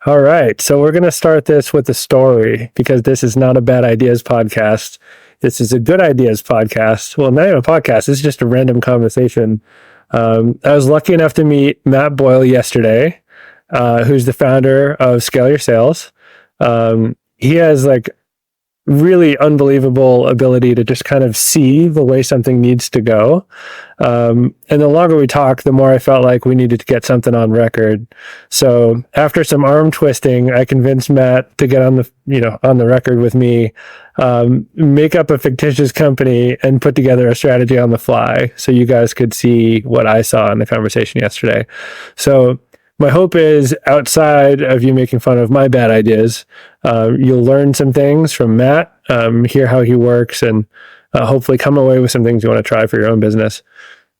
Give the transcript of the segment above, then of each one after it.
All right. So we're going to start this with a story because this is not a bad ideas podcast. This is a good ideas podcast. Well, not even a podcast. This is just a random conversation. I was lucky enough to meet Matt Boyle yesterday, who's the founder of Scale Your Sales. He has like really unbelievable ability to just kind of see the way something needs to go. And the longer we talked, the more I felt like we needed to get something on record. So after some arm twisting, I convinced Matt to get on the record with me, make up a fictitious company and put together a strategy on the fly so you guys could see what I saw in the conversation yesterday. So my hope is outside of you making fun of my bad ideas, you'll learn some things from Matt, hear how he works, and hopefully come away with some things you want to try for your own business.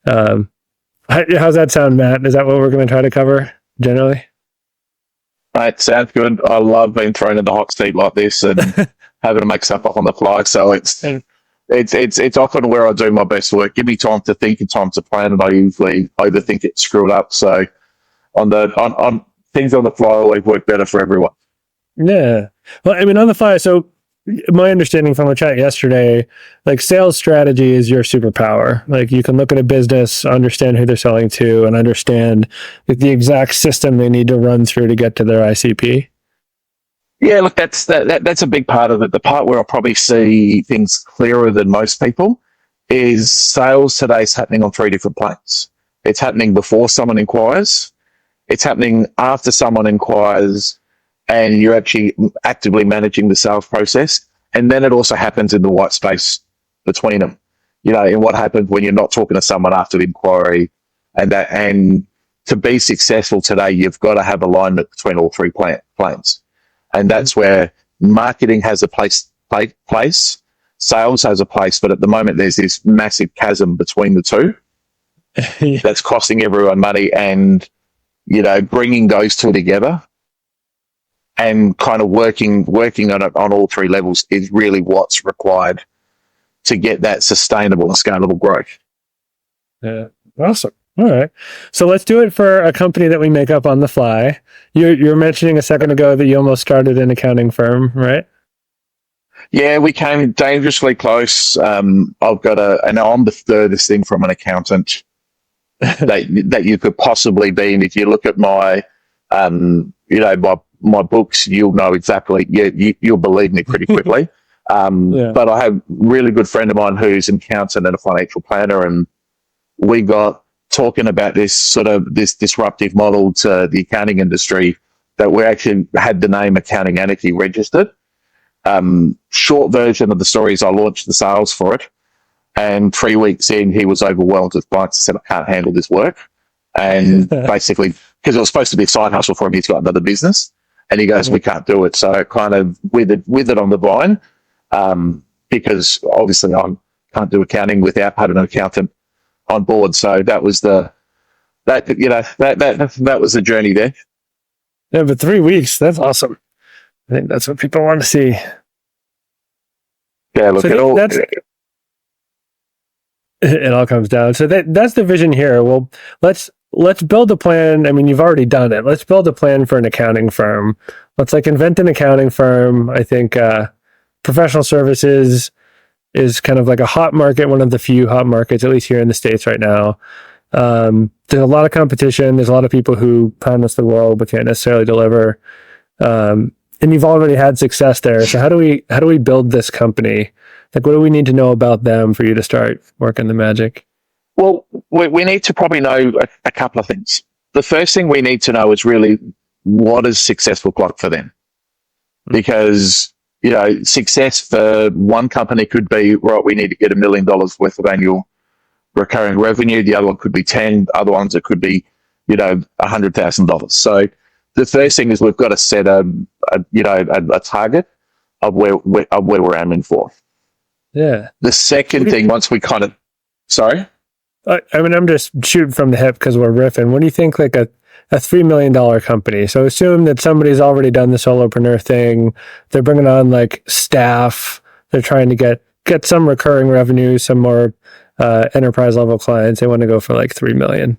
How's that sound, Matt? Is that what we're going to try to cover generally? Right, sounds good. I love being thrown in the hot seat like this and having to make stuff up on the fly. So it's often where I do my best work. Give me time to think and time to plan, and I usually overthink it, screw it up. So on things on the fly always work better for everyone. Yeah. Well, I mean, on the fly. So my understanding from the chat yesterday, like sales strategy is your superpower. Like you can look at a business, understand who they're selling to, and understand the exact system they need to run through to get to their ICP. Yeah, look, that's a big part of it. The part where I probably see things clearer than most people is sales today is happening on three different planes. It's happening before someone inquires. It's happening after someone inquires, and you're actually actively managing the sales process. And then it also happens in the white space between them, in what happens when you're not talking to someone after the inquiry. And to be successful today, you've got to have alignment between all three planes. And that's where marketing has a place, sales has a place, but at the moment there's this massive chasm between the two that's costing everyone money. And, bringing those two together and kind of working on it on all three levels is really what's required to get that sustainable and scalable growth. Yeah, awesome. All right, so let's do it for a company that we make up on the fly. You're mentioning a second ago that you almost started an accounting firm, right? Yeah, we came dangerously close. I'm the furthest thing from an accountant that you could possibly be. And if you look at my my books, you'll know exactly. You'll believe me pretty quickly. But I have a really good friend of mine who's an accountant and a financial planner, and we got talking about this disruptive model to the accounting industry that we actually had the name Accounting Anarchy registered. Short version of the story is I launched the sales for it, and 3 weeks in, he was overwhelmed with clients and said, I can't handle this work. And basically, because it was supposed to be a side hustle for him, he's got another business. And he goes, we can't do it. So it kind of withered on the vine, because obviously I can't do accounting without having an accountant on board. So that was that was the journey there. Yeah, but 3 weeks, that's awesome. I think that's what people want to see. Yeah, look, so it all comes down. So that's the vision here. Well, let's build a plan. I mean, you've already done it. Let's build a plan for an accounting firm. Let's invent an accounting firm. I think professional services is kind of like a hot market, one of the few hot markets, at least here in the States right now. There's a lot of competition. There's a lot of people who promise the world but can't necessarily deliver. And you've already had success there. So how do we build this company? What do we need to know about them for you to start working the magic? Well, we need to probably know a couple of things. The first thing we need to know is really what is success look like for them. Because, success for one company could be, right, we need to get $1 million worth of annual recurring revenue. The other one could be 10. Other ones, it could be, $100,000. So the first thing is we've got to set a target of where we're aiming for. Yeah. The second thing, once we kind of, sorry? I mean, I'm just shooting from the hip because we're riffing. What do you think, like a $3 million company? So assume that somebody's already done the solopreneur thing. They're bringing on staff. They're trying to get some recurring revenue, some more enterprise level clients. They want to go for $3 million.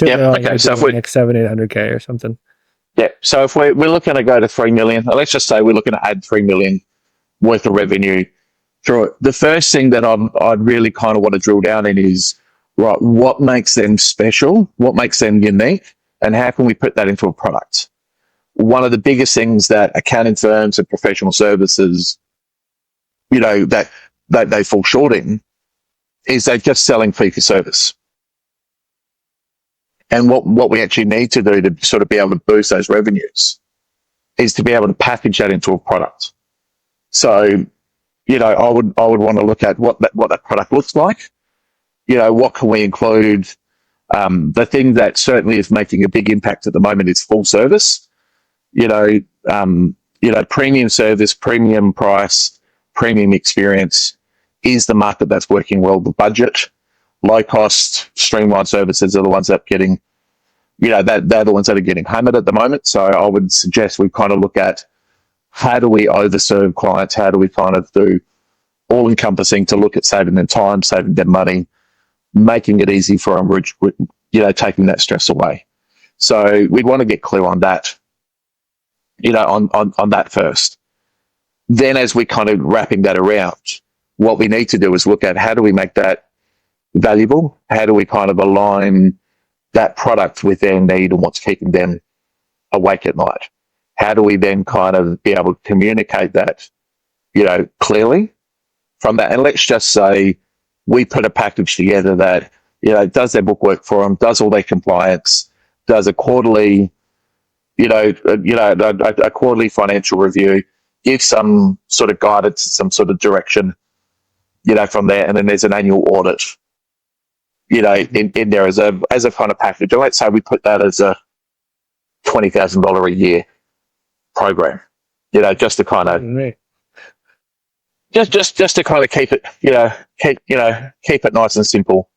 Yeah. Okay. So if we $700,000-800,000 or something. Yeah. So if we're looking to go to 3 million, let's just say we're looking to add 3 million worth of revenue through it. The first thing that I'd really kind of want to drill down in is, right, what makes them special? What makes them unique? And how can we put that into a product? One of the biggest things that accounting firms and professional services, that they fall short in is they're just selling fee for service. And what we actually need to do to sort of be able to boost those revenues is to be able to package that into a product. So, I would want to look at what that product looks like. What can we include? The thing that certainly is making a big impact at the moment is full service. Premium service, premium price, premium experience is the market that's working well. The budget, low cost, streamlined services are the ones that are getting, they're the ones that are getting hammered at the moment. So I would suggest we kind of look at how do we overserve clients? How do we kind of do all encompassing to look at saving them time, saving them money, making it easy for them, taking that stress away. So we'd want to get clear on that, on that first. Then as we kind of wrapping that around, what we need to do is look at how do we make that valuable? How do we kind of align that product with their need and what's keeping them awake at night? How do we then kind of be able to communicate that, clearly from that? And let's just say we put a package together that, does their book work for them, does all their compliance, does a quarterly, a quarterly financial review, gives some sort of guidance, some sort of direction, from there. And then there's an annual audit, in there as a kind of package. And let's say we put that as a $20,000 a year program, just to kind of, just to kind of keep it, keep it nice and simple,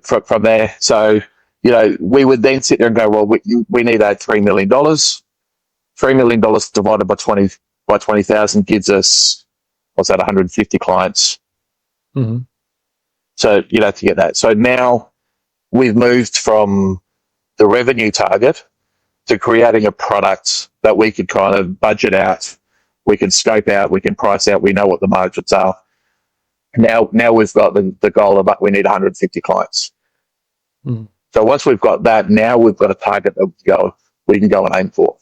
from there. So, we would then sit there and go, well, we need $3 million. $3 million divided by 20,000 gives us, what's that, 150 clients. Mm-hmm. So, to get that. So now we've moved from the revenue target to creating a product that we could kind of budget out, we can scope out, we can price out, we know what the margins are. Now we've got the goal of we need 150 clients. Mm-hmm. So once we've got that, now we've got a target that we can go and aim for.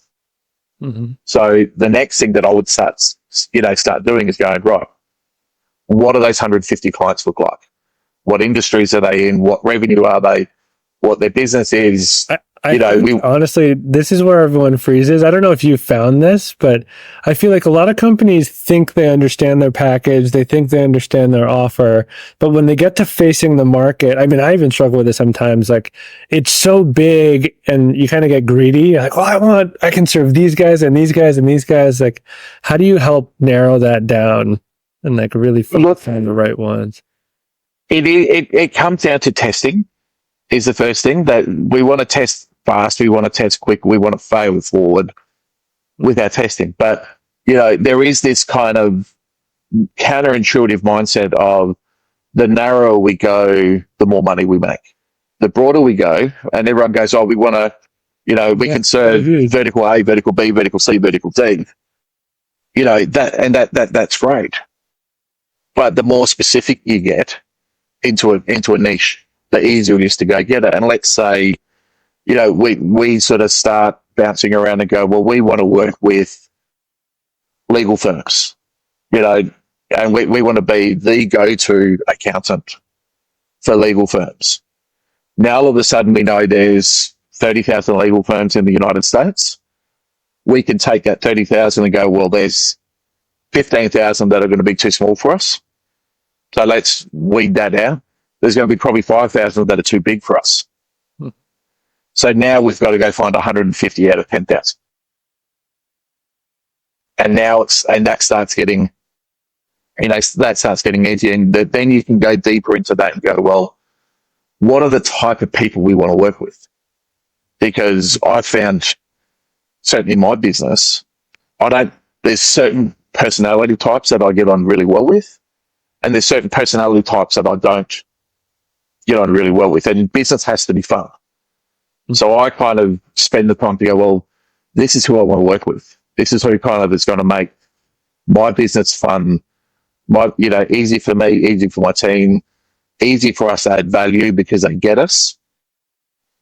Mm-hmm. So the next thing that I would start doing is going, right, what do those 150 clients look like? What industries are they in? What revenue are they? What their business is? Honestly, this is where everyone freezes. I don't know if you found this, but I feel like a lot of companies think they understand their package. They think they understand their offer. But when they get to facing the market, I mean, I even struggle with it sometimes. Like, it's so big and you kind of get greedy. You're like, well, I can serve these guys and these guys and these guys. Like, how do you help narrow that down and like really find the right ones? It comes down to testing is the first thing. That we want to test fast, we want to test quick, we want to fail forward with our testing. But, there is this kind of counterintuitive mindset of the narrower we go, the more money we make. The broader we go, and everyone goes, we want to, we can serve vertical A, vertical B, vertical C, vertical D. That's great. But the more specific you get into a niche, the easier it is to go get it. And let's say, we sort of start bouncing around and go, well, we want to work with legal firms, and we want to be the go-to accountant for legal firms. Now, all of a sudden, we know there's 30,000 legal firms in the United States. We can take that 30,000 and go, well, there's 15,000 that are going to be too small for us. So let's weed that out. There's going to be probably 5,000 that are too big for us. So now we've got to go find 150 out of 10,000. And now that starts getting, easier. And then you can go deeper into that and go, well, what are the type of people we want to work with? Because I found, certainly in my business, there's certain personality types that I get on really well with. And there's certain personality types that I don't get on really well with. And business has to be fun. So I kind of spend the time to go, well, this is who I want to work with. This is who kind of is going to make my business fun, easy for me, easy for my team, easy for us to add value because they get us.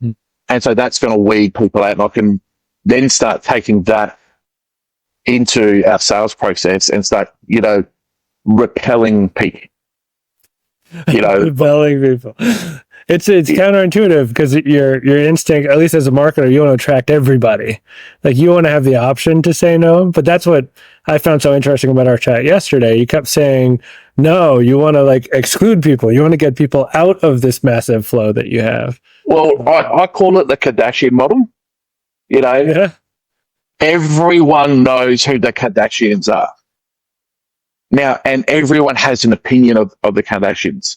Mm. And so that's going to weed people out. And I can then start taking that into our sales process and start, repelling people. Repelling people. It's counterintuitive because your instinct, at least as a marketer, you want to attract everybody. Like you want to have the option to say no, but that's what I found so interesting about our chat yesterday. You kept saying no, you want to like exclude people. You want to get people out of this massive flow that you have. Well, I call it the Kardashian model. Yeah. Everyone knows who the Kardashians are. Now, and everyone has an opinion of the Kardashians.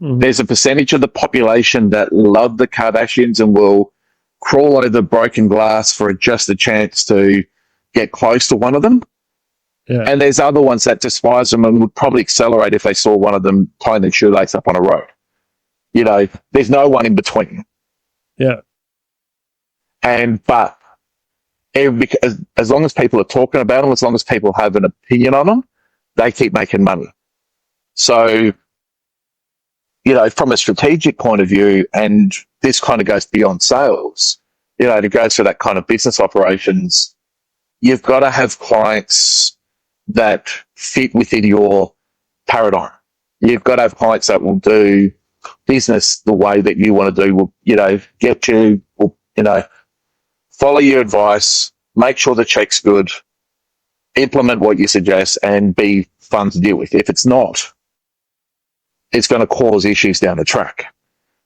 Mm-hmm. There's a percentage of the population that love the Kardashians and will crawl over broken glass for just a chance to get close to one of them. Yeah. And there's other ones that despise them and would probably accelerate if they saw one of them tying their shoelace up on a road. There's no one in between. Yeah. But as long as people are talking about them, as long as people have an opinion on them, they keep making money. So, from a strategic point of view, and this kind of goes beyond sales, to go through that kind of business operations, you've got to have clients that fit within your paradigm. You've got to have clients that will do business the way that you want to do, follow your advice, make sure the check's good, implement what you suggest, and be fun to deal with. If it's not, it's going to cause issues down the track.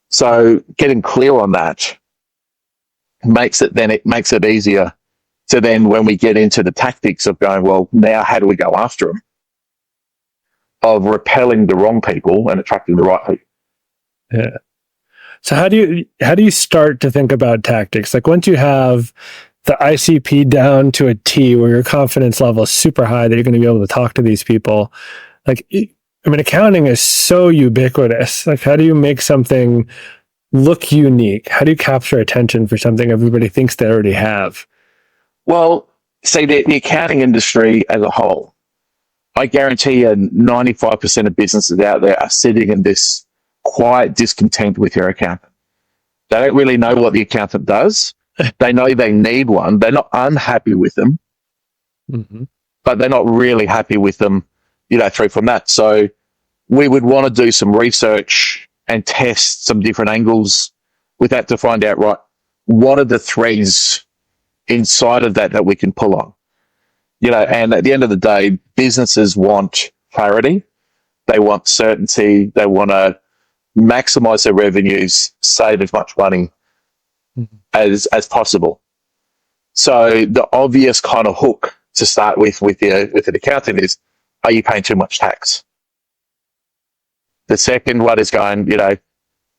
So getting clear on that makes it easier to then, when we get into the tactics of going, well, now how do we go after them? Of repelling the wrong people and attracting the right people. Yeah. So how do you start to think about tactics? Like once you have the ICP down to a T where your confidence level is super high that you're going to be able to talk to these people, accounting is so ubiquitous. Like how do you make something look unique? How do you capture attention for something everybody thinks they already have? Well, see, the accounting industry as a whole, I guarantee you 95% of businesses out there are sitting in this quiet discontent with your accountant. They don't really know what the accountant does. They know they need one. They're not unhappy with them, mm-hmm. but they're not really happy with them, through from that. So we would want to do some research and test some different angles with that to find out, right, what are the threads inside of that we can pull on? And at the end of the day, businesses want clarity. They want certainty. They want to maximize their revenues, save as much money as possible. So the obvious kind of hook to start with an accountant is, are you paying too much tax? The second one is going,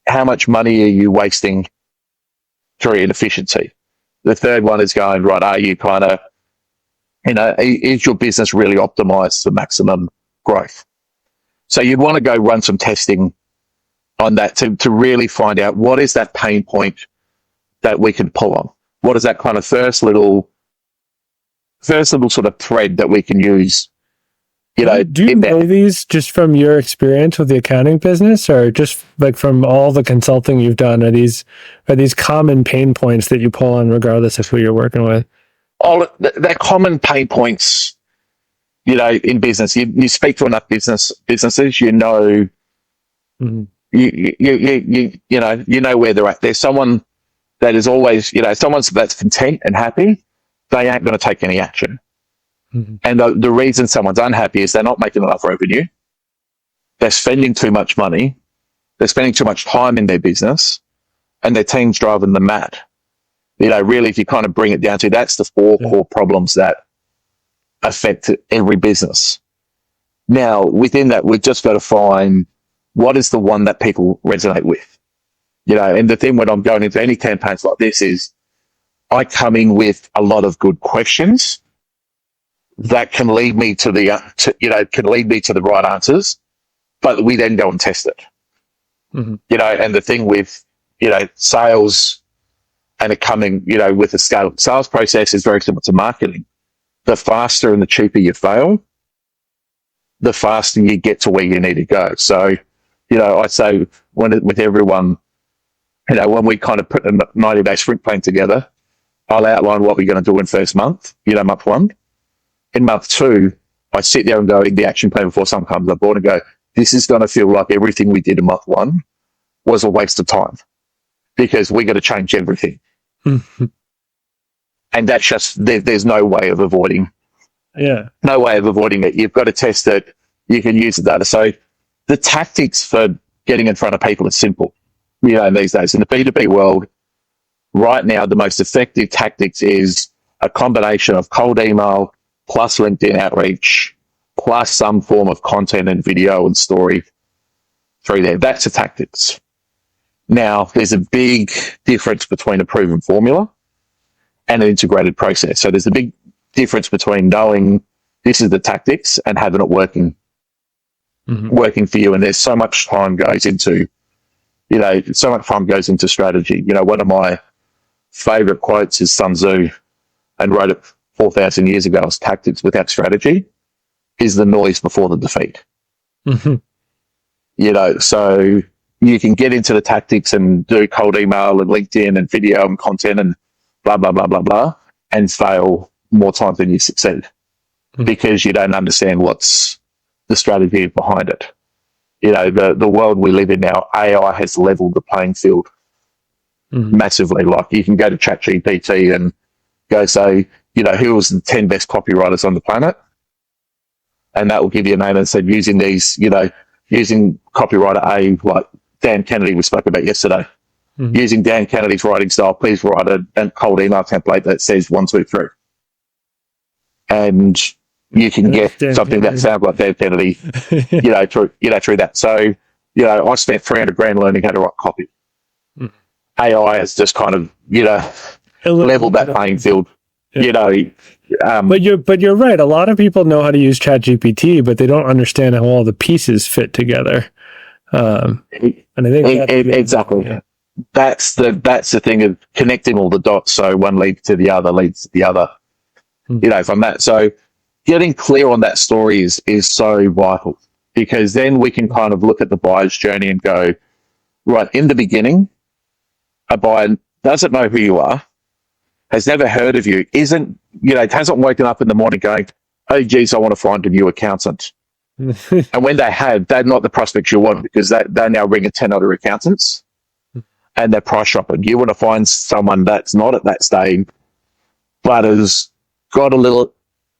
how much money are you wasting through inefficiency? The third one is going, right, are you kind of, is your business really optimized for maximum growth? So you'd want to go run some testing on that to really find out what is that pain point that we can pull on. What is that kind of first little sort of thread that we can use? Do you know these just from your experience with the accounting business, or just like from all the consulting you've done? Are these common pain points that you pull on regardless of who you're working with? They're common pain points, in business. You speak to enough businesses, mm-hmm. you know where they're at. There's someone that is always, someone that's content and happy, they ain't going to take any action. Mm-hmm. And the reason someone's unhappy is they're not making enough revenue. They're spending too much money. They're spending too much time in their business, and their team's driving them mad. Really, if you kind of bring it down to, that's the four core problems that affect every business. Now, within that, we've just got to find what is the one that people resonate with. And the thing when I'm going into any campaigns like this is I come in with a lot of good questions that can lead me to the right answers, but we then go and test it. Mm-hmm. And the thing with, sales and it coming, with a scale. Sales process is very similar to marketing. The faster and the cheaper you fail, the faster you get to where you need to go. So, I say with everyone, when we kind of put a 90-day sprint plan together, I'll outline what we're going to do in first month, month one. In month two, I sit there and go in the action plan before someone comes aboard and go, this is going to feel like everything we did in month one was a waste of time because we got to change everything. And that's just, there's no way of avoiding. Yeah. No way of avoiding it. You've got to test it. You can use the data. So the tactics for getting in front of people is simple. These days in the B2B world, right now, the most effective tactics is a combination of cold email plus LinkedIn outreach plus some form of content and video and story through there. That's the tactics. Now, there's a big difference between a proven formula and an integrated process. So there's a big difference between knowing this is the tactics and having it working for you. And there's so much time goes into, strategy. One of my favorite quotes is Sun Tzu, and wrote it 4,000 years ago, as tactics without strategy is the noise before the defeat. So you can get into the tactics and do cold email and LinkedIn and video and content and blah, blah, blah, blah, blah, and fail more times than you succeed because you don't understand what's the strategy behind it. The world we live in now, AI has leveled the playing field massively. Like you can go to ChatGPT and go say, who was the 10 best copywriters on the planet? And that will give you a name and said using these, using copywriter A, like Dan Kennedy we spoke about yesterday. Using Dan Kennedy's writing style, please write a cold email template that says 1, 2, 3. And you can get something that sounds like Dan Kennedy, through that. So, I spent $300,000 learning how to write copy. AI has just kind of, leveled that playing field. But you're right. A lot of people know how to use ChatGPT, but they don't understand how all the pieces fit together. And I think exactly. Yeah. That's the thing of connecting all the dots. So one leads to the other, from that. So getting clear on that story is so vital, because then we can kind of look at the buyer's journey and go, right, in the beginning, a buyer doesn't know who you are, has never heard of you, hasn't woken up in the morning going, oh, geez, I want to find a new accountant. And when they have, they're not the prospects you want, because they now ring 10 other accountants and they're price shopping. You want to find someone that's not at that stage, but has got a little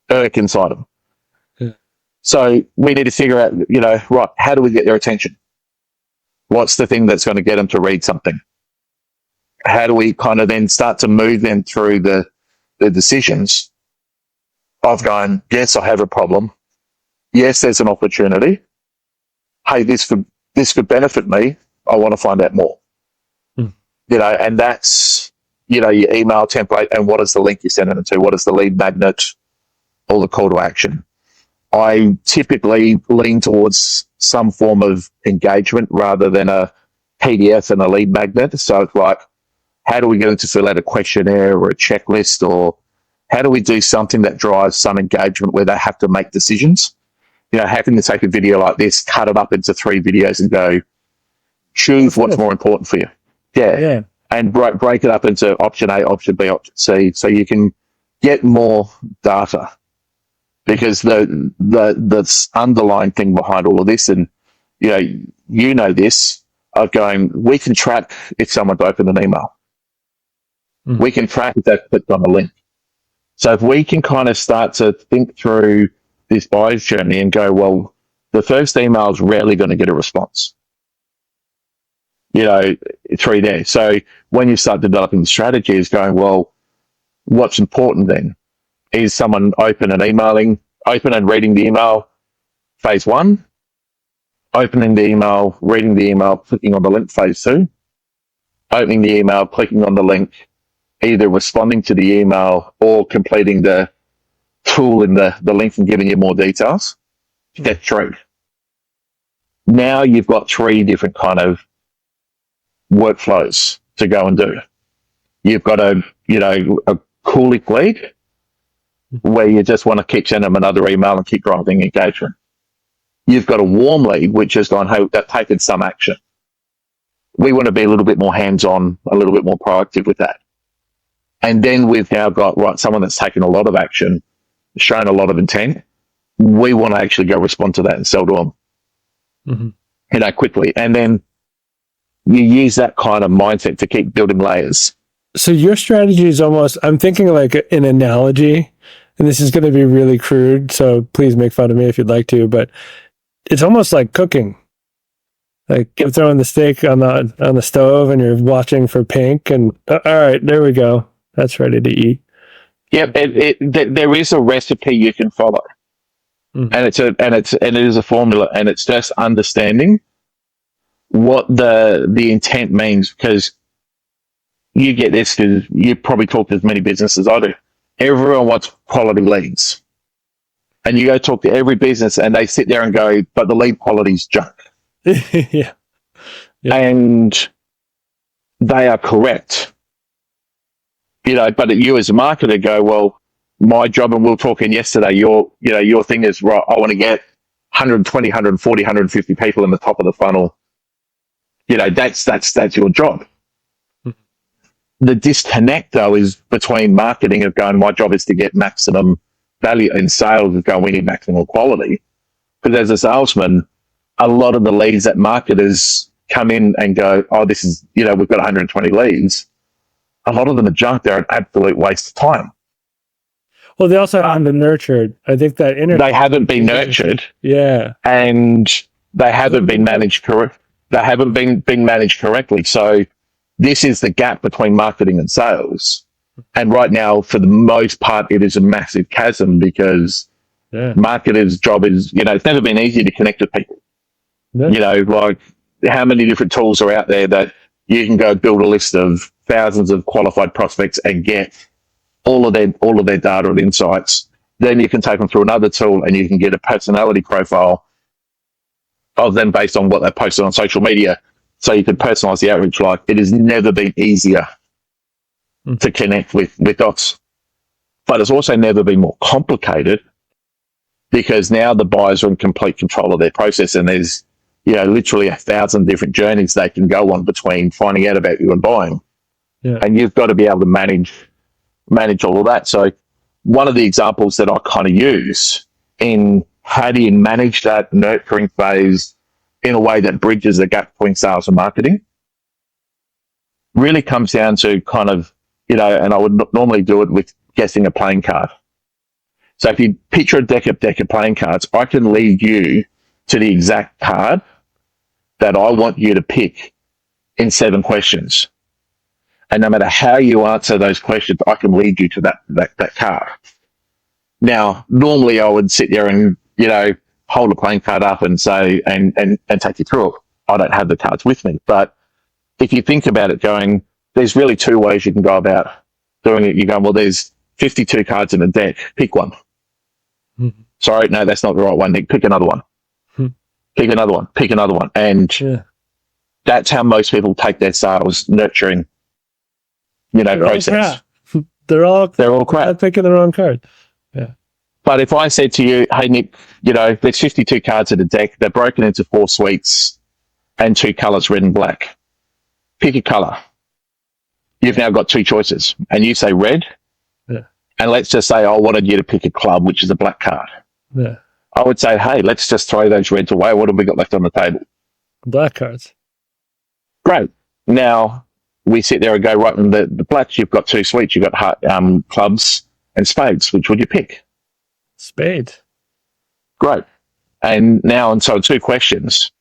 irk inside them. Yeah. So we need to figure out, right, how do we get their attention? What's the thing that's going to get them to read something? How do we kind of then start to move them through the decisions of going, yes, I have a problem. Yes, there's an opportunity. Hey, this could benefit me. I want to find out more. And that's, your email template, and what is the link you're sending it to? What is the lead magnet or the call to action? I typically lean towards some form of engagement rather than a PDF and a lead magnet. So it's like, how do we get them to fill out a questionnaire or a checklist, or how do we do something that drives some engagement where they have to make decisions? How can you take a video like this, cut it up into 3 videos and go, choose what's more important for you? Yeah. And break it up into option A, option B, option C, so you can get more data. Because the underlying thing behind all of this, and this, of going, we can track if someone's opened an email. We can track if they've clicked on a link. So if we can kind of start to think through this buyer's journey and go, well, the first email is rarely going to get a response, through there. So when you start developing the strategy, is going, well, what's important then? Is someone open and reading the email, phase 1, opening the email, reading the email, clicking on the link, phase 2, opening the email, clicking on the link, either responding to the email or completing the tool in the link and giving you more details. Step 3. Now you've got 3 different kind of workflows to go and do. You've got a cooling lead where you just want to keep sending them another email and keep driving engagement. You've got a warm lead, which has gone, hey, they've taken some action. We want to be a little bit more hands-on, a little bit more proactive with that. And then we've now got, someone that's taken a lot of action, shown a lot of intent. We want to actually go respond to that and sell to them, quickly. And then you use that kind of mindset to keep building layers. So your strategy is almost, I'm thinking like an analogy, and this is going to be really crude, so please make fun of me if you'd like to, but it's almost like cooking. Like you're throwing the steak on the stove and you're watching for pink and all right, there we go. That's ready to eat. Yeah, there is a recipe you can follow. And it is a formula, and it's just understanding what the intent means, because you get this because you probably talk to as many businesses as I do. Everyone wants quality leads. And you go talk to every business and they sit there and go, but the lead quality's junk. Yeah. And they are correct. But you as a marketer go, well, my job, and we were talking yesterday, your thing is, right, I want to get 120, 140, 150 people in the top of the funnel. That's your job. The disconnect, though, is between marketing of going, my job is to get maximum value, and sales of going, we need maximum quality. Because as a salesman, a lot of the leads that marketers come in and go, oh, this is, we've got 120 leads. A lot of them are junk. They're an absolute waste of time. Well, they also haven't been nurtured. I think that they haven't been nurtured. Yeah. And they haven't been managed correct. They haven't been managed correctly. So this is the gap between marketing and sales. And right now, for the most part, it is a massive chasm, because marketers' job is, it's never been easy to connect with people. Yeah. Like how many different tools are out there that you can go build a list of thousands of qualified prospects and get all of their data and insights. Then you can take them through another tool and you can get a personality profile of them based on what they posted on social media. So you can personalize the outreach. Like, it has never been easier to connect with dots, but it's also never been more complicated, because now the buyers are in complete control of their process, and there's literally 1,000 different journeys they can go on between finding out about you and buying. And you've got to be able to manage all of that. So one of the examples that I kind of use in how do you manage that nurturing phase in a way that bridges the gap between sales and marketing really comes down to kind of, and I would normally do it with guessing a playing card. So if you picture a deck of playing cards, I can lead you to the exact card that I want you to pick in 7 questions. And no matter how you answer those questions, I can lead you to that card. Now, normally I would sit there and, hold a playing card up and say, and take you through it. I don't have the cards with me. But if you think about it, going, there's really 2 ways you can go about doing it. You go, well, there's 52 cards in a deck. Pick one. Sorry, no, that's not the right one, Nick. Pick another one. Pick another one. Pick another one. And that's how most people take their sales nurturing, process. They're all crap. Picking the wrong card. Yeah. But if I said to you, hey, Nick, there's 52 cards in a deck. They're broken into 4 suites and 2 colors, red and black. Pick a color. You've now got 2 choices. And you say red. Yeah. And let's just say I wanted you to pick a club, which is a black card. Yeah. I would say, hey, let's just throw those reds away. What have we got left on the table? Black cards. Great. Now we sit there and go, right, in the blacks, you've got 2 suites. You've got clubs and spades. Which would you pick? Spade. Great. And now, and so 2 questions,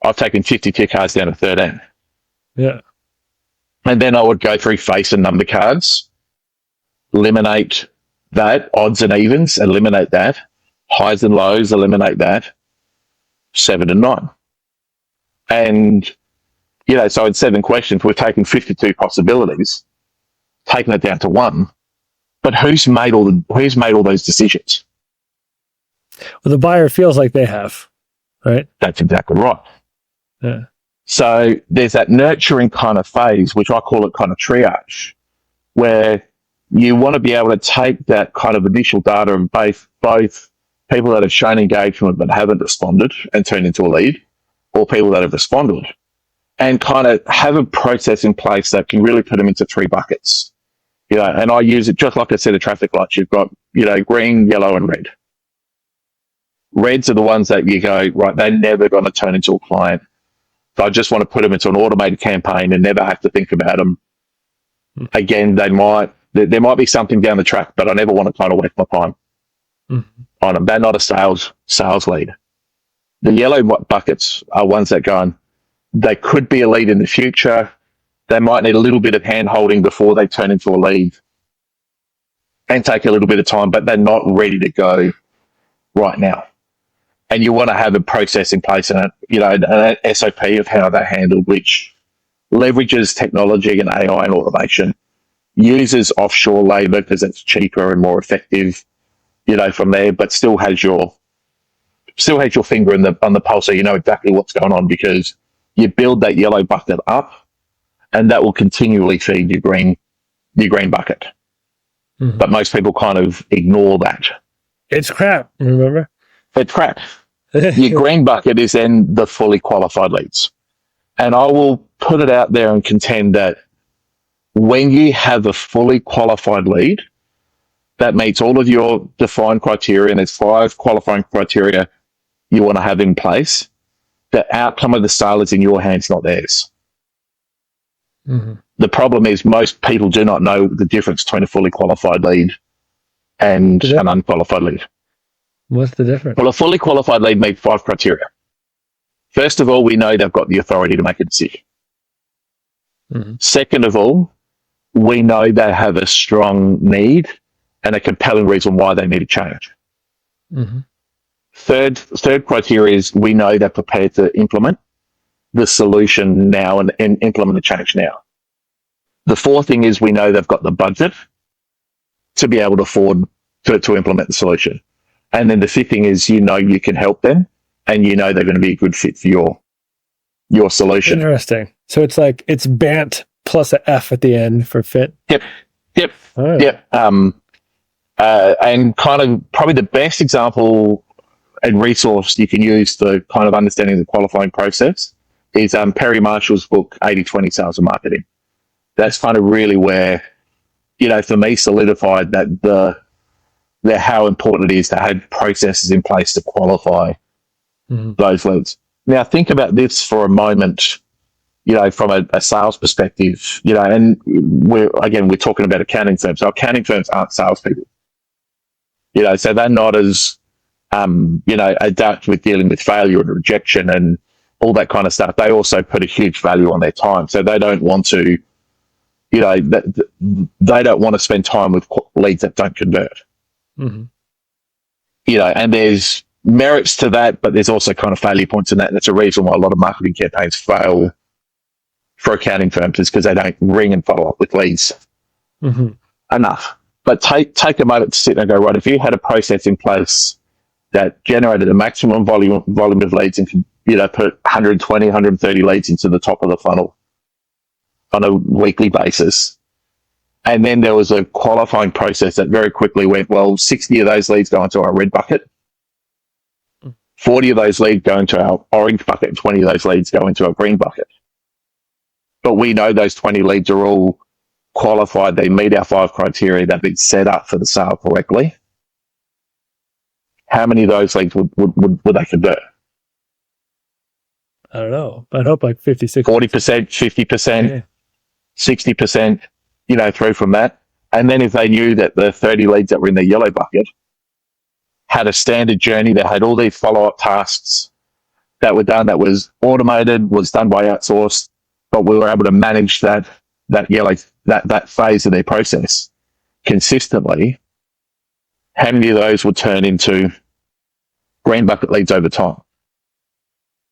I've taken 52 cards down to 13. Yeah. And then I would go through face and number cards, eliminate that, odds and evens, eliminate that, highs and lows, eliminate that, 7 and 9. And, so in 7 questions, we've taken 52 possibilities, taken it down to 1. But who's made all those decisions? Well, the buyer feels like they have, right? That's exactly right. Yeah. So there's that nurturing kind of phase, which I call it kind of triage. where you want to be able to take that kind of initial data of both people that have shown engagement but haven't responded and turn into a lead, or people that have responded, and kind of have a process in place that can really put them into three buckets. And I use it just like I said, a traffic lights. You've got, green, yellow, and red. Reds are the ones that you go, right, they're never going to turn into a client. So I just want to put them into an automated campaign and never have to think about them. Again, there might be something down the track, but I never want to kind of waste my time on them. They're not a sales lead. The yellow buckets are ones that go on. They could be a lead in the future. They might need a little bit of hand holding before they turn into a lead and take a little bit of time, but they're not ready to go right now. And you want to have a process in place and an SOP of how they're handled, which leverages technology and AI and automation, uses offshore labor because it's cheaper and more effective, from there, but still has your finger on the pulse, so you know exactly what's going on, because you build that yellow bucket up, and that will continually feed your green bucket. But most people kind of ignore that. It's crap, remember? It's crap. Your green bucket is then the fully qualified leads. And I will put it out there and contend that when you have a fully qualified lead that meets all of your defined criteria, and there's 5 qualifying criteria you want to have in place, the outcome of the sale is in your hands, not theirs. The problem is most people do not know the difference between a fully qualified lead and an unqualified lead. What's the difference? Well, a fully qualified lead meets 5 criteria. First of all, we know they've got the authority to make a decision. Second of all, we know they have a strong need and a compelling reason why they need a change. Third criteria is we know they're prepared to implement the solution now and implement the change now. The fourth thing is we know they've got the budget to be able to afford to implement the solution. And then the fifth thing is you can help them, and they're going to be a good fit for your solution. Interesting. So it's like it's BANT plus an F at the end for fit. Yep. Oh. Yep. And kind of probably the best example and resource you can use for kind of understanding the qualifying process is Perry Marshall's book, 80-20 Sales and Marketing. That's kind of really where, for me, solidified that the how important it is to have processes in place to qualify those leads. Now, think about this for a moment, from a sales perspective, and we're talking about accounting firms. So accounting firms aren't salespeople, so they're not as, adept with dealing with failure and rejection and all that kind of stuff. They also put a huge value on their time. So they don't want to, they don't want to spend time with leads that don't convert. And there's merits to that, but there's also kind of failure points in that. And that's a reason why a lot of marketing campaigns fail for accounting firms, is because they don't ring and follow up with leads enough. But take a moment to sit and go, right, if you had a process in place that generated a maximum volume of leads and could, put 120, 130 leads into the top of the funnel on a weekly basis, and then there was a qualifying process that very quickly went, well, 60 of those leads go into our red bucket, 40 of those leads go into our orange bucket, and 20 of those leads go into our green bucket. But we know those 20 leads are all qualified. They meet our 5 criteria. They've been set up for the sale correctly. How many of those leads would they convert? I don't know. I'd hope like 50, 60. 40%, 50%, 60%, through from that. And then if they knew that the 30 leads that were in the yellow bucket had a standard journey, that had all these follow-up tasks that were done, that was automated, was done by outsourced, but we were able to manage that phase of their process consistently, how many of those would turn into green bucket leads over time?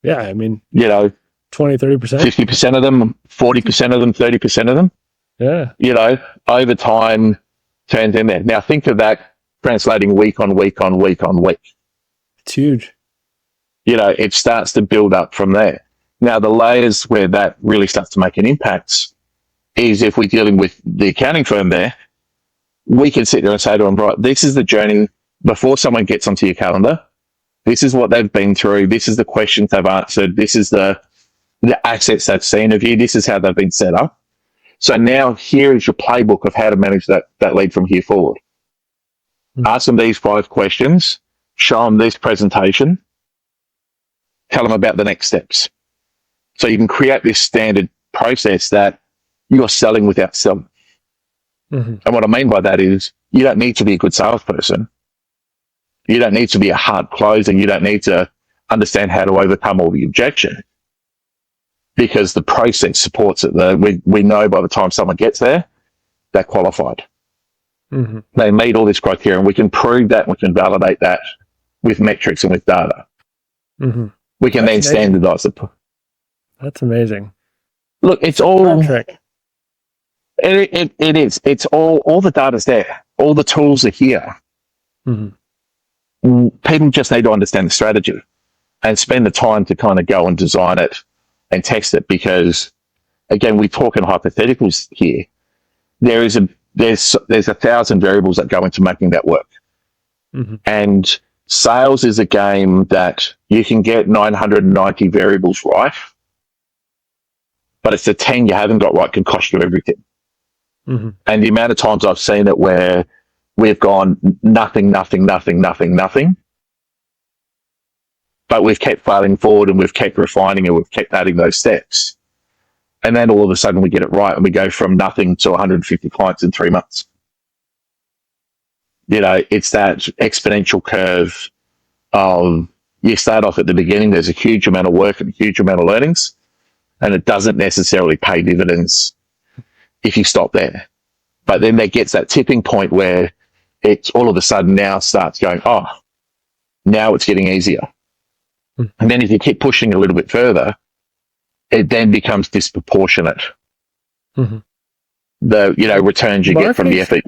Yeah, I mean, 20, 30%. 50% of them, 40% of them, 30% of them. Yeah. Over time turns in there. Now think of that translating week on week on week on week. It's huge. It starts to build up from there. Now the layers where that really starts to make an impact is if we're dealing with the accounting firm there, we can sit there and say to them, right, this is the journey before someone gets onto your calendar. This is what they've been through. This is the questions they've answered. This is the assets they've seen of you. This is how they've been set up. So now here is your playbook of how to manage that lead from here forward. Ask them these 5 questions, show them this presentation, tell them about the next steps. So you can create this standard process that you're selling without selling. And what I mean by that is you don't need to be a good salesperson. You don't need to be a hard closer. You don't need to understand how to overcome all the objection, because the process supports it. We know by the time someone gets there, they're qualified. They meet all this criteria, and we can prove that, and we can validate that with metrics and with data. We can then standardize it. That's amazing. Look, it's all... It is. It's all the data's there. All the tools are here. People just need to understand the strategy and spend the time to kind of go and design it and test it, because, again, we're talking hypotheticals here. There's 1,000 variables that go into making that work. And sales is a game that you can get 990 variables right, but it's the 10 you haven't got right can cost you everything. And the amount of times I've seen it where we've gone nothing, but we've kept failing forward, and we've kept refining, and we've kept adding those steps. And then all of a sudden we get it right, and we go from nothing to 150 clients in 3 months. You know, it's that exponential curve of, you start off at the beginning, there's a huge amount of work and a huge amount of learnings, and it doesn't necessarily pay dividends if you stop there. But then there gets that tipping point where it's all of a sudden now starts going, oh, now it's getting easier. And then if you keep pushing a little bit further, it then becomes disproportionate. The, returns you get from the effort.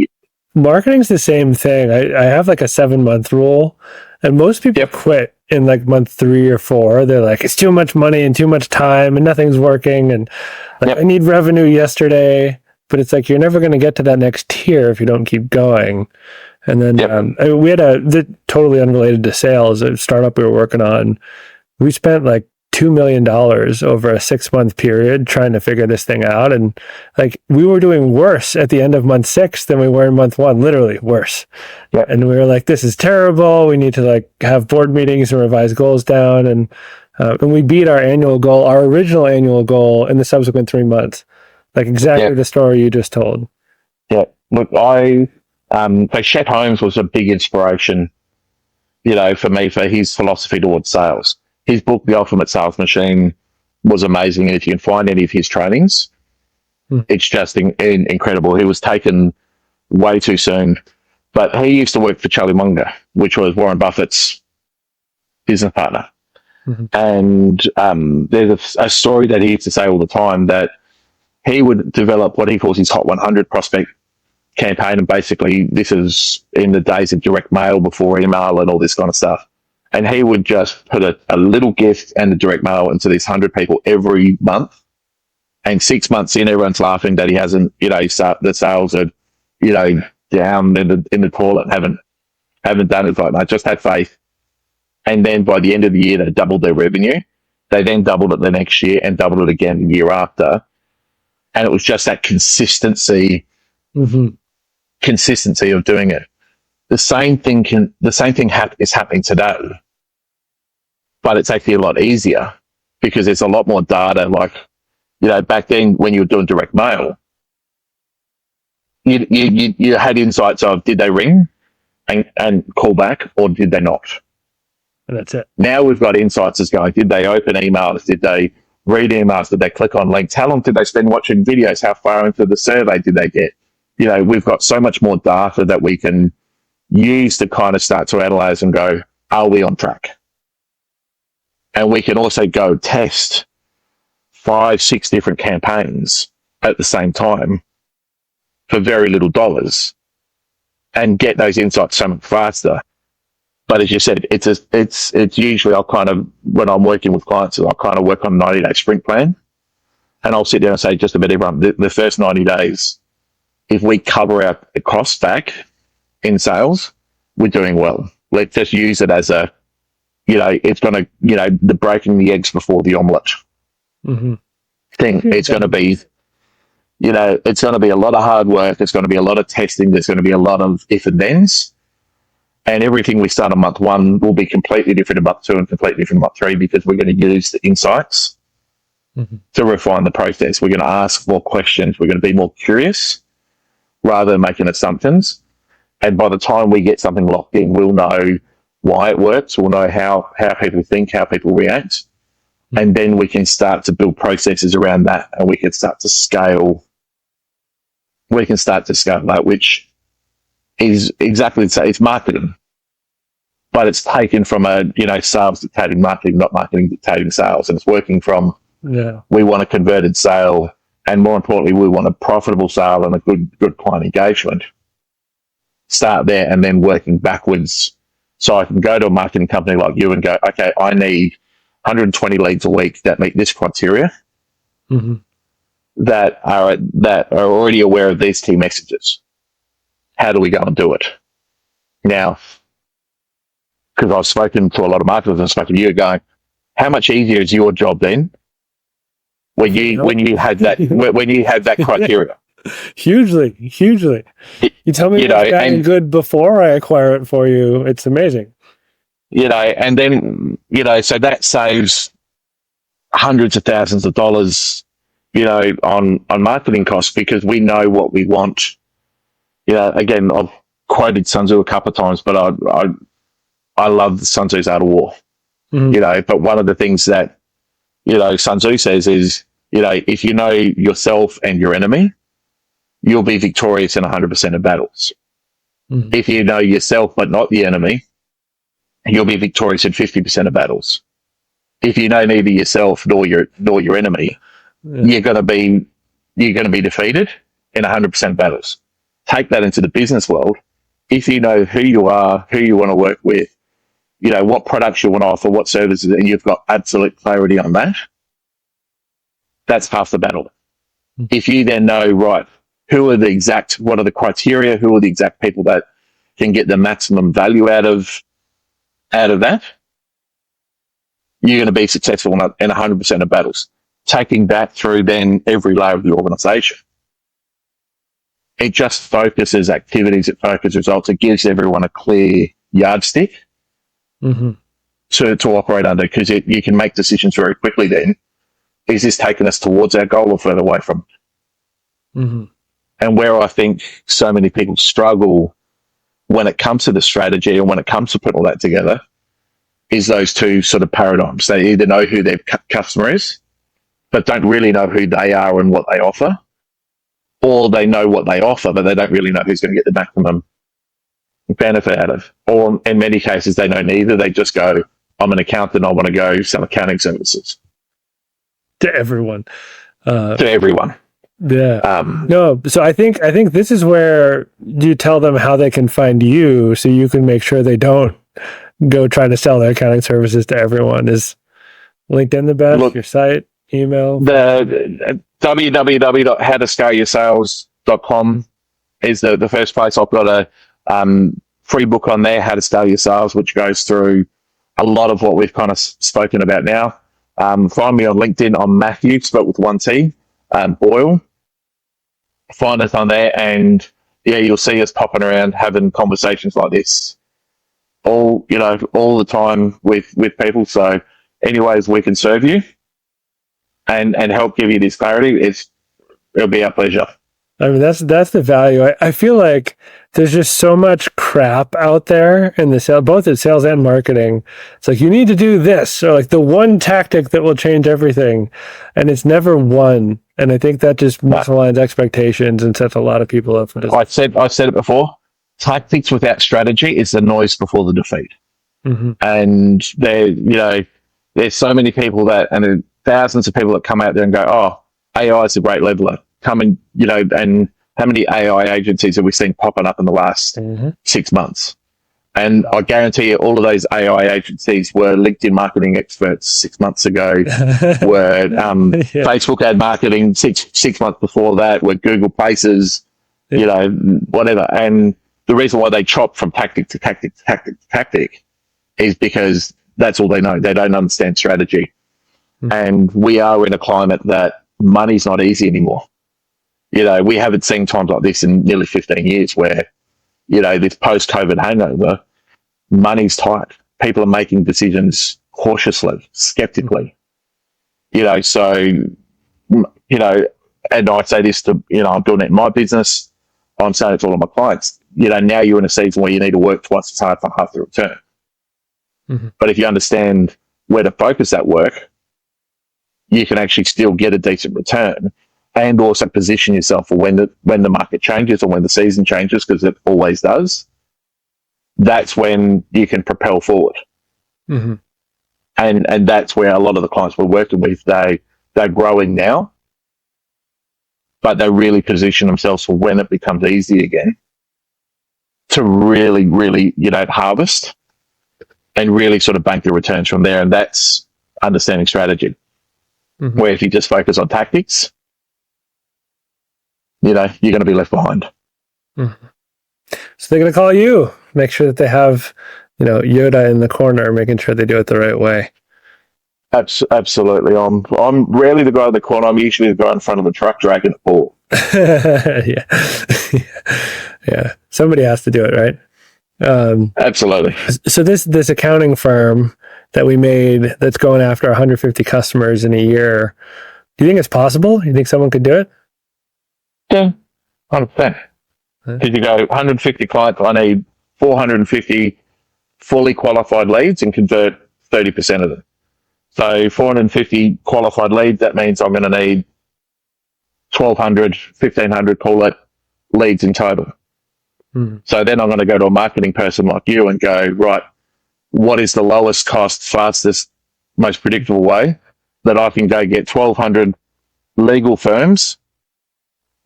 Marketing's the same thing. I have like a 7-month rule, and most people quit in like month 3 or 4. They're like, it's too much money and too much time and nothing's working. And like, I need revenue yesterday. But it's like, you're never going to get to that next tier if you don't keep going. And then we had totally unrelated to sales, a startup we were working on. We spent like $2 million over a 6-month period trying to figure this thing out. And like, we were doing worse at the end of month 6 than we were in month 1, literally worse. And we were like, this is terrible. We need to like have board meetings and revise goals down. And we beat our original annual goal in the subsequent 3 months. Like exactly the story you just told. Look, Chet Holmes was a big inspiration, for me, for his philosophy towards sales. His book, The Ultimate Sales Machine, was amazing. And if you can find any of his trainings, it's just incredible. He was taken way too soon. But he used to work for Charlie Munger, which was Warren Buffett's business partner. And there's a story that he used to say all the time, that he would develop what he calls his Hot 100 prospect campaign. And basically, this is in the days of direct mail, before email and all this kind of stuff. And he would just put a little gift and the direct mail into these 100 people every month. And 6 months in, everyone's laughing that he hasn't, the sales are, down in the toilet, haven't done it. Like, I just had faith. And then by the end of the year, they doubled their revenue. They then doubled it the next year and doubled it again the year after. And it was just that consistency of doing it. The same thing is happening today, but it's actually a lot easier because there's a lot more data. Like, back then when you were doing direct mail, you had insights of, did they ring and call back, or did they not? And that's it. Now we've got insights as going, did they open emails? Did they read emails? Did they click on links? How long did they spend watching videos? How far into the survey did they get? We've got so much more data that we can use to kind of start to analyze and go, are we on track? And we can also go test 5-6 different campaigns at the same time for very little dollars and get those insights so much faster. But as you said, it's usually when I'm working with clients, I kind of work on a 90-day sprint plan. And I'll sit down and say, just about everyone, the first 90 days, if we cover our costs back in sales, we're doing well. Let's just use it as a, it's going to, the breaking the eggs before the omelette thing. It's going to be, it's going to be a lot of hard work. It's going to be a lot of testing. There's going to be a lot of if and thens. And everything we start on month 1 will be completely different in month 2 and completely different in month 3, because we're going to use the insights to refine the process. We're going to ask more questions. We're going to be more curious rather than making assumptions. And by the time we get something locked in, we'll know why it works. We'll know how people think, how people react. And then we can start to build processes around that, and we can start to scale. We can start to scale that, which is exactly the same. It's marketing, but it's taken from a, sales dictating marketing, not marketing dictating sales. And it's working from, we want a converted sale, and more importantly, we want a profitable sale and a good client engagement. Start there and then working backwards. So I can go to a marketing company like you and go, okay, I need 120 leads a week that meet this criteria, that are already aware of these key messages. How do we go and do it? Now, because I've spoken to a lot of marketers, I've spoken to you going, how much easier is your job then when you had that criteria? Hugely. You tell me what's gotten good before I acquire it for you. It's amazing. And then, so that saves hundreds of thousands of dollars, on marketing costs, because we know what we want. Again, I've quoted Sun Tzu a couple of times, but I love Sun Tzu's Art of War. But one of the things that, Sun Tzu says is, if you know yourself and your enemy, you'll be victorious in 100% of battles. If you know yourself but not the enemy, you'll be victorious in 50% of battles. If you know neither yourself nor your enemy, you're going to be defeated in 100% of battles. Take that into the business world. If you know who you are, who you want to work with, what products you want to offer, what services, and you've got absolute clarity on that, that's half the battle. If you then know, right, what are the criteria, who are the exact people that can get the maximum value out of that, you're going to be successful in 100% of battles. Taking that through then every layer of the organization. It just focuses activities, it focuses results, it gives everyone a clear yardstick to operate under, because you can make decisions very quickly then. Is this taking us towards our goal or further away from it? And where I think so many people struggle when it comes to the strategy and when it comes to putting all that together is those two sort of paradigms. They either know who their customer is, but don't really know who they are and what they offer, or they know what they offer, but they don't really know who's going to get the maximum benefit out of. Or in many cases, they know neither. They just go, I'm an accountant, I want to go sell accounting services. To everyone. Yeah. No, so I think this is where you tell them how they can find you, so you can make sure they don't go trying to sell their accounting services to everyone. Is LinkedIn the best? Look, your site, email? The www.howtoscaleyoursales.com is the first place. I've got a free book on there, How to Scale Your Sales, which goes through a lot of what we've kind of spoken about now. Find me on LinkedIn. I'm Matthew, spelled with one T, Boyle. Find us on there, and you'll see us popping around having conversations like this all the time with people. So any ways we can serve you and help give you this clarity, it'll be our pleasure. I mean, that's the value. I feel like there's just so much crap out there in the sales, both in sales and marketing. It's like, you need to do this, or like the one tactic that will change everything. And it's never one. And I think that just misaligns expectations and sets a lot of people up for this. I've said it before. Tactics without strategy is the noise before the defeat. And there's so many people and thousands of people that come out there and go, oh, AI is a great leveler. And how many AI agencies have we seen popping up in the last 6 months? And I guarantee you, all of those AI agencies were LinkedIn marketing experts 6 months ago, were Facebook ad marketing six months before that, were Google Places, whatever. And the reason why they chop from tactic to tactic to tactic to tactic is because that's all they know. They don't understand strategy. And we are in a climate that money's not easy anymore. We haven't seen times like this in nearly 15 years where, this post-COVID hangover, money's tight. People are making decisions cautiously, skeptically. And I say this to, I'm doing it in my business. I'm saying it to all of my clients. Now you're in a season where you need to work twice as hard for half the return. But if you understand where to focus that work, you can actually still get a decent return and also position yourself for when the market changes or when the season changes, because it always does. That's when you can propel forward. And that's where a lot of the clients we're working with, they're growing now, but they really position themselves for when it becomes easy again to really, really, harvest and really sort of bank the returns from there. And that's understanding strategy. Where if you just focus on tactics, you're going to be left behind. So they're going to call you. Make sure that they have, Yoda in the corner, making sure they do it the right way. Absolutely. I'm rarely the guy in the corner. I'm usually the guy in front of the truck dragging the ball. Yeah. Somebody has to do it, right? Absolutely. So this accounting firm that we made that's going after 150 customers in a year, do you think it's possible? You think someone could do it? Yeah, 100%. Because you go 150 clients, I need 450 fully qualified leads and convert 30% of them. So 450 qualified leads, that means I'm going to need 1,200, 1,500, call it, leads in total. So then I'm going to go to a marketing person like you and go, right, what is the lowest cost, fastest, most predictable way that I can go get 1,200 legal firms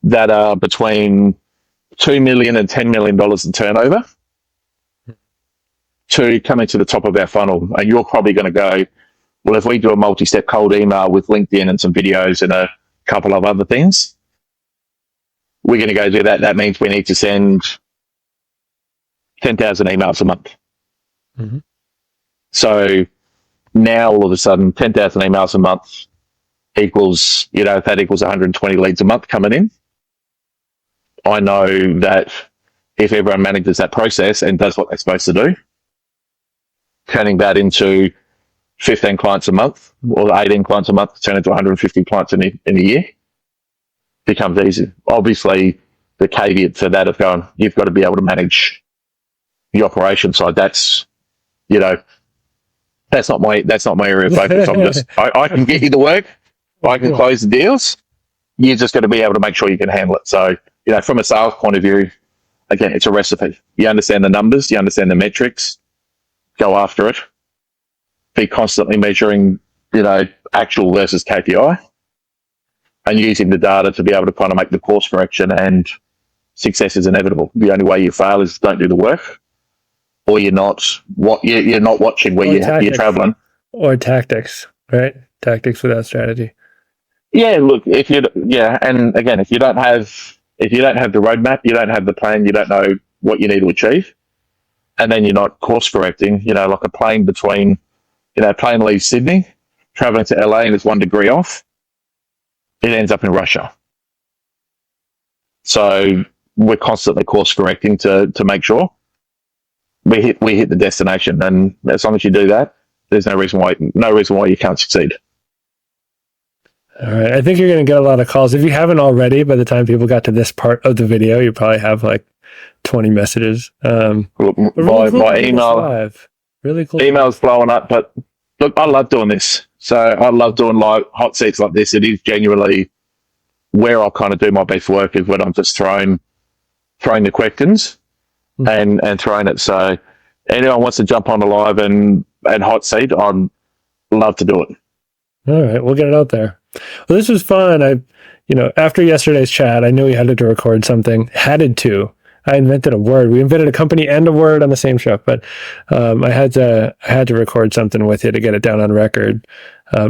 that are between $2 million and $10 million in turnover to come into the top of our funnel? And you're probably going to go, well, if we do a multi-step cold email with LinkedIn and some videos and a couple of other things, we're going to go do that. That means we need to send 10,000 emails a month. So now all of a sudden 10,000 emails a month equals, if that equals 120 leads a month coming in, I know that if everyone manages that process and does what they're supposed to do, turning that into 15 clients a month or 18 clients a month to turn into 150 clients in a year becomes easy. Obviously, the caveat to that is going, you've got to be able to manage the operation side. That's, that's not my area of focus. I can get you the work, I can close the deals. You just got to be able to make sure you can handle it. So, from a sales point of view, again, it's a recipe. You understand the numbers, you understand the metrics, go after it. Be constantly measuring, actual versus KPI, and using the data to be able to kind of make the course correction, and success is inevitable. The only way you fail is don't do the work, or you're not watching where you're traveling. Or tactics, right? Tactics without strategy. Yeah, look, and again, if you don't have the roadmap, you don't have the plan, you don't know what you need to achieve, and then you're not course correcting, like a plane between, plane leaves Sydney, traveling to LA and it's 1 degree off, it ends up in Russia. So we're constantly course correcting to make sure we hit the destination, and as long as you do that, there's no reason why you can't succeed. All right. I think you're going to get a lot of calls. If you haven't already, by the time people got to this part of the video, you probably have like 20 messages. My email, really cool. Email's blowing up, but look, I love doing this. So I love doing live hot seats like this. It is genuinely where I kind of do my best work, is when I'm just throwing the questions and throwing it. So anyone wants to jump on the live and hot seat, I'd love to do it. All right, we'll get it out there. Well, this was fun. After yesterday's chat, I knew we had to record something. I invented a word. We invented a company and a word on the same show, but I had to record something with you to get it down on record.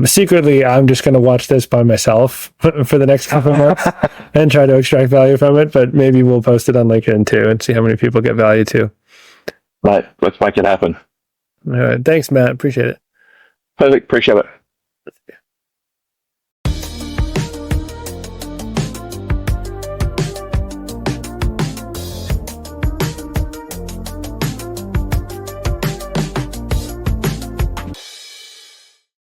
Secretly, I'm just going to watch this by myself for the next couple of months and try to extract value from it. But maybe we'll post it on LinkedIn too and see how many people get value too. Right. Let's make it happen. All right. Thanks, Matt. Appreciate it. Perfect. Appreciate it.